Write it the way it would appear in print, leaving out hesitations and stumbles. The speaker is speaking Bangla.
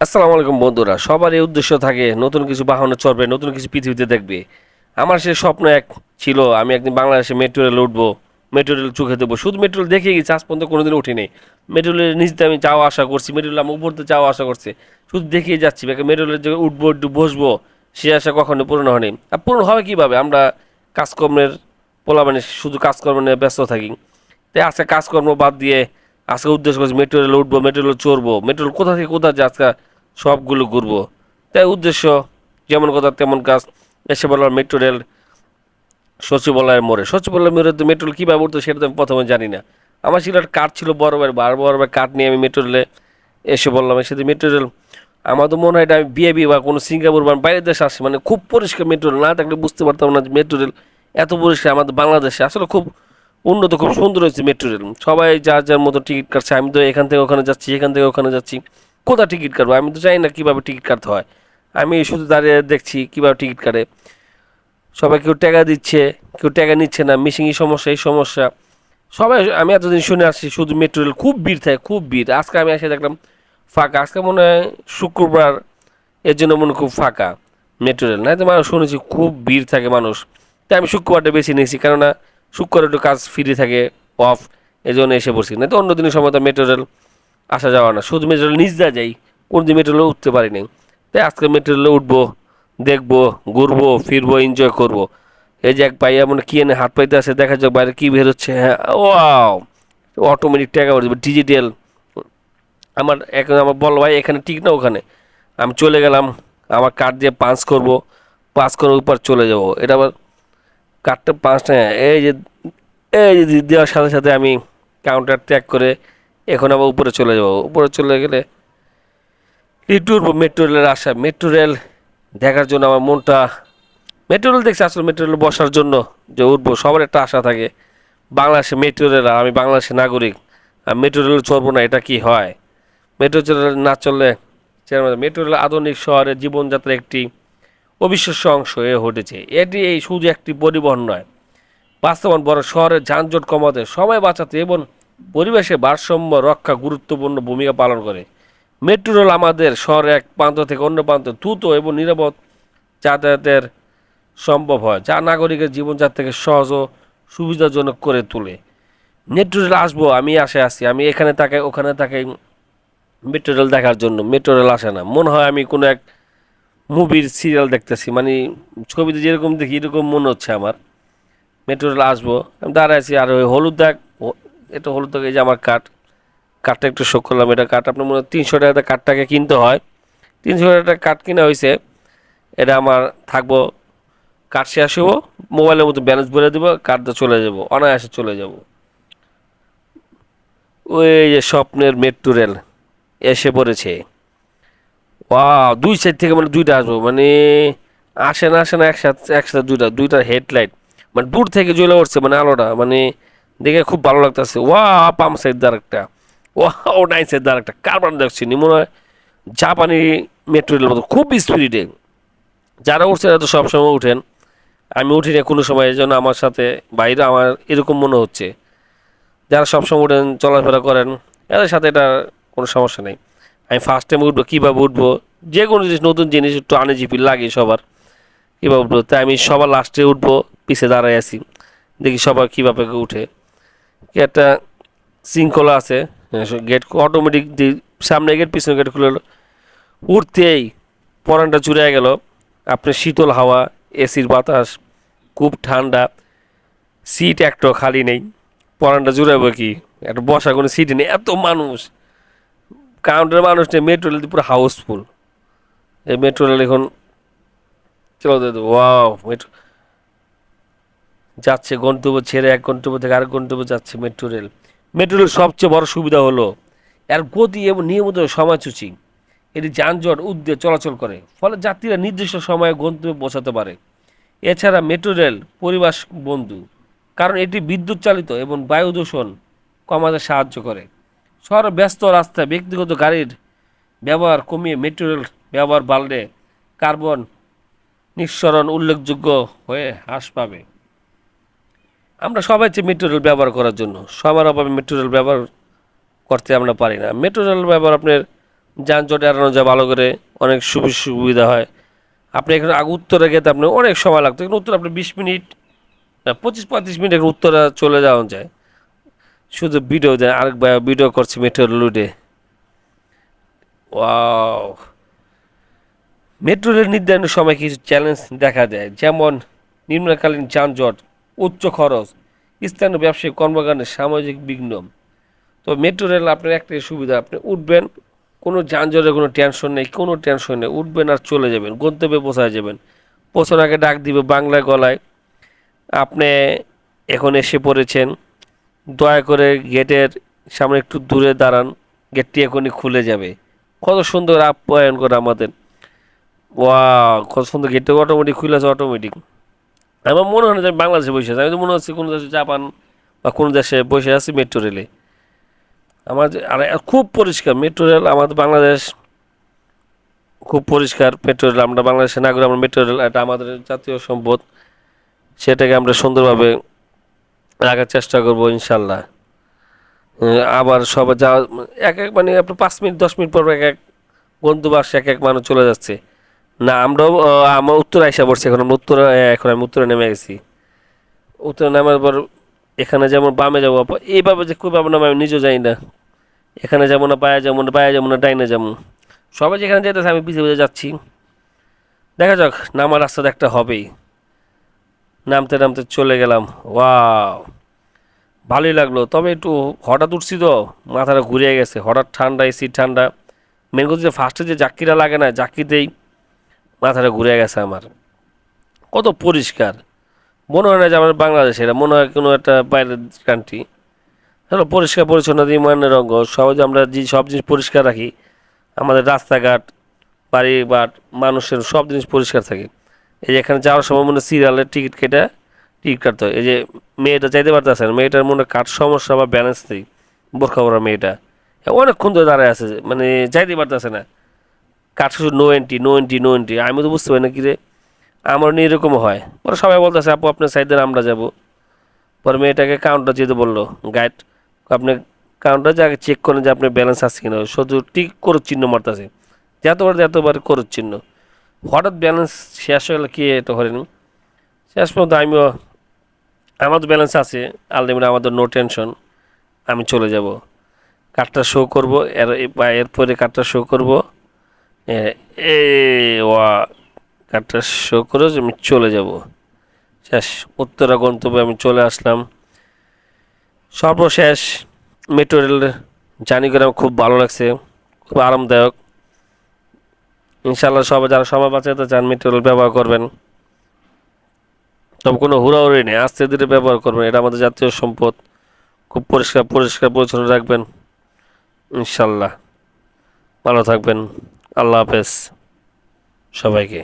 আসসালামু আলাইকুম বন্ধুরা, সবার এই উদ্দেশ্য থাকে নতুন কিছু বাহনে চড়বে, নতুন কিছু পৃথিবীতে দেখবে। আমার সে স্বপ্ন এক ছিল, আমি একদিন বাংলাদেশে মেট্রো রেল উঠবো, মেট্রো রেল চোখে দেবো। শুধু মেট্রো রেল দেখে গেছি, আজ পর্যন্ত কোনোদিন উঠিনি। মেট্রো রেলের নিচতে আমি যাওয়া আশা করছি, মেট্রো রেল আমি উপরতে যাওয়া আশা করছি, শুধু দেখিয়ে যাচ্ছি। মেট্রো রেলের জায়গায় উঠবো, একটু বসবো, সে আশা কখনো পূরণ হয়নি। আর পূরণ হবে কীভাবে? আমরা কাজকর্মের পোলা মানে শুধু কাজকর্ম নিয়ে ব্যস্ত থাকি। তাই আজকে কাজকর্ম বাদ দিয়ে আজকে উদ্দেশ্য করছি মেট্রো রেল উঠবো, মেট্রো রেল চড়বো, মেট্রো রেল কোথা থেকে কোথা যায় আজকে সবগুলো ঘুরবো। তাই উদ্দেশ্য যেমন কথা তেমন কাজ। এসে বললাম মেট্রো রেল সচিবালয়ের মোড়ে। সচিবালয়ের মোড়ে তো মেট্রো রেল কীভাবে উঠতো সেটা তো আমি প্রথমে জানি না। আমার ছিল একটা কার্ড ছিল বড় বড় কার্ড নিয়ে আমি মেট্রো রেলে এসে বললাম, সেটা মেট্রো রেল আমার তো মনে হয় এটা আমি বিয়ে বা কোনো সিঙ্গাপুর বা বাইরের দেশে আসছি। মানে খুব পরিষ্কার মেট্রো রেল, না থাকলে বুঝতে পারতাম না যে মেট্রো রেল এত পরিষ্কার। আমাদের বাংলাদেশে আসলে খুব উন্নত, খুব সুন্দর হয়েছে মেট্রো রেল। সবাই যার যার মতো টিকিট কাটছে, আমি তো এখান থেকে ওখানে যাচ্ছি, এখান থেকে ওখানে যাচ্ছি। কোথা টিকিট কাটবো? আমি তো জানি না কীভাবে টিকিট কাটতে হয়। আমি শুধু দাঁড়িয়ে দেখছি কীভাবে টিকিট কাটে। সবাই কেউ টাকা দিচ্ছে, কেউ টাকা নিচ্ছে না, মিসিংই সমস্যা, এই সমস্যা সবাই। আমি এতদিন শুনে আসছি শুধু মেট্রো রেল খুব ভিড় থাকে, খুব ভিড়। আজকে আমি এসে দেখলাম ফাঁকা। আজকে মনে হয় শুক্রবার, এর জন্য মনে হয় খুব ফাঁকা মেট্রো রেল। না তো মানুষ শুনেছি খুব ভিড় থাকে মানুষ। তাই আমি শুক্রবারটা বেছে নিয়েছি, কেননা শুক্রবার একটু কাজ ফ্রি থাকে, অফ, এই জন্য এসে পড়ছি। না তো অন্য দিনের সময় তো মেট্রো রেল আসা যাওয়া না, শুধু মেট্রো রেল নিচ দিয়ে যাই, কোন দিন মেট্রো রেলে উঠতে পারিনি। তাই আজকে মেট্রো রেলে উঠবো, দেখবো, ঘুরবো ফিরবো, এনজয় করবো। এই যে এক ভাইয়া মনে কি এনে হাত পাইতে আছে, দেখা যাক বাইরে কি বের হচ্ছে। হ্যাঁ, ওয়াও, অটোমেটিক টাকা উঠবে, ডিজিটাল। এখন আমার বল ভাই এখানে ঠিক না ওখানে। আমি চলে গেলাম, আমার কার্ড দিয়ে পাঞ্চ করব, পাঁচ করে উপর চলে যাব। এটা আবার কার্ডটা পাঁচ টাকা, এই যে দেওয়ার সাথে সাথে আমি কাউন্টার ত্যাগ করে এখন আবার উপরে চলে যাব। উপরে চলে গেলে একটু উঠবো। মেট্রো রেলের আশা, মেট্রো রেল দেখার জন্য আমার মনটা, মেট্রো রেল দেখছি আসলে মেট্রো রেল বসার জন্য, যে উঠবো। সবার একটা আশা থাকে বাংলাদেশে মেট্রো রেল, আর আমি বাংলাদেশের নাগরিক, আর মেট্রো রেল চলবো না, এটা কি হয়? মেট্রো রেল না চললে মেট্রো রেল আধুনিক শহরের জীবনযাত্রার একটি অবিশ্বাস্য অংশ হয়ে উঠেছে। এটি এই শুধু একটি পরিবহন নয়, বাস্তবায়ন বড় শহরের যানজট কমাতে, সময় বাঁচাতে এবং পরিবেশের ভারসাম্য রক্ষা গুরুত্বপূর্ণ ভূমিকা পালন করে। মেট্রো রেল আমাদের শহরের এক প্রান্ত থেকে অন্য প্রান্তে দ্রুত এবং নিরাপদ যাতায়াতের সম্ভব হয়, যা নাগরিকের জীবনযাত্রাকে সহজ ও সুবিধাজনক করে তোলে। মেট্রো রেল আসবো, আমি আশায় আছি। আমি এখানে তাকাই ওখানে তাকাই মেট্রো রেল দেখার জন্য, মেট্রো রেল আসে না। মনে হয় আমি কোনো এক মুভির সিরিয়াল দেখতেছি, মানে ছবিতে যেরকম দেখি এরকম মনে হচ্ছে আমার। মেট্রো রেল আসবো, আমি দাঁড়ায় আছি। আর ওই হলুদ দাগ, এটা হলুদ দাগ, এই যে আমার কার্ডটা একটু শোক করলাম। এটা কার্ড আপনার মনে হয় 300 টাকাতে কার্ডটাকে কিনতে হয়। 300 টাকা কার্ড কিনা হয়েছে। এটা আমার থাকবো, কার্ড শেষ হবো, মোবাইলের মতো ব্যালেন্স ভরে দেবো, কার্ডটা চলে যাবো, অনায়াসে চলে যাব। ওই যে স্বপ্নের মেট্রো রেল এসে পড়েছে। দুই সাইড থেকে মানে দুইটা আসবো, মানে আসে না একসাথে একসাথে দুইটার হেডলাইট মানে দূর থেকে জ্বলে উঠছে, মানে আলোটা, মানে দেখে খুব ভালো লাগতেছে। পাম্প সাইড দ্বার একটা, নাইন সাইড দ্বার একটা কারবার দেখছি মনে হয় জাপানি মেট্রো রেলের মতো খুব স্পিডে। যারা উঠছে তারা তো সবসময় উঠেন, আমি উঠি না কোনো সময়, এই জন্য আমার সাথে বাইরে আমার এরকম মনে হচ্ছে। যারা সবসময় উঠেন, চলাফেরা করেন, এদের সাথে এটা কোনো সমস্যা নেই। আমি ফার্স্ট টাইম উঠবো, কীভাবে উঠবো, যে কোনো জিনিস, নতুন জিনিস একটু আনইজি লাগে সবার, কীভাবে উঠবো। তাই আমি সবার লাস্টে উঠবো, পিছে দাঁড়ায় আছি, দেখি সবার কীভাবে উঠে। কি একটা শৃঙ্খলা আছে। গেট অটোমেটিক, সামনে গেট পিছনে গেট খুলে উঠতেই পরানটা জুড়ে গেল। আপনার শীতল হাওয়া, এসির বাতাস, খুব ঠান্ডা, সিট একটাও খালি নেই। পরানটা জুড়াবো কি, একটা বসার কোনো সিট নেই, এত মানুষ। কাউন্টারের মানুষ নেই, মেট্রো রেল পুরো হাউসফুল। এই মেট্রো রেল এখন চলো দাদা, মেট্রো যাচ্ছে গন্তব্য ছেড়ে, এক গন্তব্য থেকে আরেক গন্তব্য যাচ্ছে মেট্রো রেল। মেট্রো রেল সবচেয়ে বড় সুবিধা হলো এর গতি এবং নিয়মিত সময়সূচি। এটি যানজট উদ্দে চলাচল করে, ফলে যাত্রীরা নির্দিষ্ট সময়ে গন্তব্যে পৌঁছাতে পারে। এছাড়া মেট্রো রেল পরিবেশ বন্ধু, কারণ এটি বিদ্যুৎ চালিত এবং বায়ু দূষণ কমাতে সাহায্য করে। শহরের ব্যস্ত রাস্তায় ব্যক্তিগত গাড়ির ব্যবহার কমিয়ে মেট্রো রেল ব্যবহার বাড়লে কার্বন নিঃসরণ উল্লেখযোগ্য হয়ে হ্রাস পাবে। আমরা সবাই চাই মেট্রো রেল ব্যবহার করার জন্য, সময়ের অভাবে মেট্রো রেল ব্যবহার করতে আমরা পারি না। মেট্রো রেল ব্যবহার আপনার যানজট এড়ানো যায় ভালো করে, অনেক সুবিধা হয়। আপনি এখানে আগে উত্তরে গেতে আপনার অনেক সময় লাগতো, কিন্তু উত্তরে আপনি 20 মিনিট 25-35 মিনিট এখন উত্তরা চলে যাওয়া যায়। শুধু ভিডিও দেয়, আরেক ভিডিও করছে মেট্রো রুটে। ওয়াও! মেট্রো রেল নির্ধারণ সময় কিছু চ্যালেঞ্জ দেখা দেয়, যেমন নিম্নকালীন যানজট, উচ্চ খরচ, স্থানীয় ব্যবসায়িক কর্মকাণ্ডে সামাজিক বিঘ্ন। তো মেট্রো রেল আপনার একটাই সুবিধা, আপনি উঠবেন, কোনো যানজটের কোনো টেনশন নেই, কোনো টেনশন নেই, উঠবেন আর চলে যাবেন, গন্তব্যে পৌঁছায় যাবেন। পৌঁছানোর আগে ডাক দিবে বাংলায় গলায়, আপনি এখন এসে পড়েছেন, দয়া করে গেটের সামনে একটু দূরে দাঁড়ান, গেটটি এখনই খুলে যাবে। কত সুন্দর আপ্যায়ন করে আমাদের। ওয়াও! কত সুন্দর, গেটটা অটোমেটিক খুলে আছে, অটোমেটিক। আমার মনে হয় না যে আমি বাংলাদেশে বসে আছি, আমি তো মনে হচ্ছে কোনো দেশে, জাপান বা কোনো দেশে বসে আছি মেট্রো রেলে। আর খুব পরিষ্কার মেট্রো রেল, আমাদের বাংলাদেশ খুব পরিষ্কার মেট্রো রেল। আমরা বাংলাদেশের নাগরিক, আমরা মেট্রো রেল এটা আমাদের জাতীয় সম্পদ, সেটাকে আমরা সুন্দরভাবে রাখার চেষ্টা করবো ইনশাল্লাহ। আবার সবাই যা এক এক মানে আপনার 5 মিনিট 10 মিনিট পর এক এক গন্তব্য আসছে, এক এক মানুষ চলে যাচ্ছে। না আমরাও আমার উত্তরে আইসা পড়ছি, এখন আমরা উত্তরে, এখন আমি উত্তরে নেমে গেছি। উত্তরে নামার পর এখানে যেমন বামে যাবো, এইভাবে যে কীভাবে নামে আমি নিজেও জানি না। এখানে যাবো না বায়া যাবো না, বায়া যাবো না ডাইনে যাবো, সবাই যেখানে যেতেছে আমি পিছিয়ে পিছিয়ে যাচ্ছি। দেখা যাক, নামার রাস্তাটা একটা হবেই। নামতে নামতে চলে গেলাম। ওয়াও! ভালোই লাগলো, তবে একটু হঠাৎ উঠছি তো, মাথাটা ঘুরিয়ে গেছে, হঠাৎ ঠান্ডা, এসি ঠান্ডা। মেন কথা যে ফার্স্টে যে জাক্কিটা লাগে না, জাক্কিতেই মাথাটা ঘুরে গেছে আমার। কত পরিষ্কার, মনে হয় না যে আমার বাংলাদেশ, এটা মনে হয় কোনো একটা বাইরের কান্ট্রি। হ্যালো, পরিষ্কার পরিচ্ছন্নতা ইমানের রঙ্গ, সহজে আমরা যে সব জিনিস পরিষ্কার রাখি, আমাদের রাস্তাঘাট, বাড়ি বাট, মানুষের সব জিনিস পরিষ্কার থাকে। এই যে এখানে যাওয়ার সময় মনে সিরিয়ালের টিকিট কেটে টিকিট কাটতে হয়। এই যে মেয়েটা চাইতে পারতেছে না, মেয়েটার মনে কাঠ সমস্যা বা ব্যালেন্স নেই, বোরখা পরা মেয়েটা অনেকক্ষণ ধরে দাঁড়ায় আছে, মানে যাইতে পারতেছে না। কাঠ শুধু no entry, no entry, no entry. আমি তো বুঝতে পারি না কি রে, আমার নিয়ে এরকমও হয়। পরে সবাই বলতেছে আপু আপনার সাইড দেন, আমরা যাবো। পরে মেয়েটাকে কাউন্টার যেতে বললো গাইড, আপনি কাউন্টার যে আগে চেক করেন যে আপনার ব্যালেন্স আছে কিনা, শুধু টিক করে চিহ্ন মারতেছে, যতবার করে চিহ্ন। হঠাৎ ব্যালেন্স শেষ হয়ে গেলে কি এটা হয়নি, শেষ পর্যন্ত আমিও, আমার তো ব্যালেন্স আছে আলটিমেট, আমাদের নো টেনশন, আমি চলে যাব। কার্ডটা শো করবো, এরপরে কার্ডটা শো করবো, এ ওয়া, কার্ডটা শো করে আমি চলে যাব। শেষ, উত্তরা গন্তব্যে আমি চলে আসলাম। সর্বশেষ মেট্রো রেল জার্নি করে আমার খুব ভালো লাগছে, খুব আরামদায়ক। ইনশাল্লাহ সবাই যারা সময় বাঁচাতে চান মেট্রো রেল ব্যবহার করবেন, তবে কোনো হুড়াহুড়ি নেই, আস্তে ধীরে ব্যবহার করবেন, এটা আমাদের জাতীয় সম্পদ। খুব পরিষ্কার পরিষ্কার পরিচ্ছন্ন রাখবেন ইনশাল্লাহ। ভালো থাকবেন, আল্লাহ হাফেজ সবাইকে।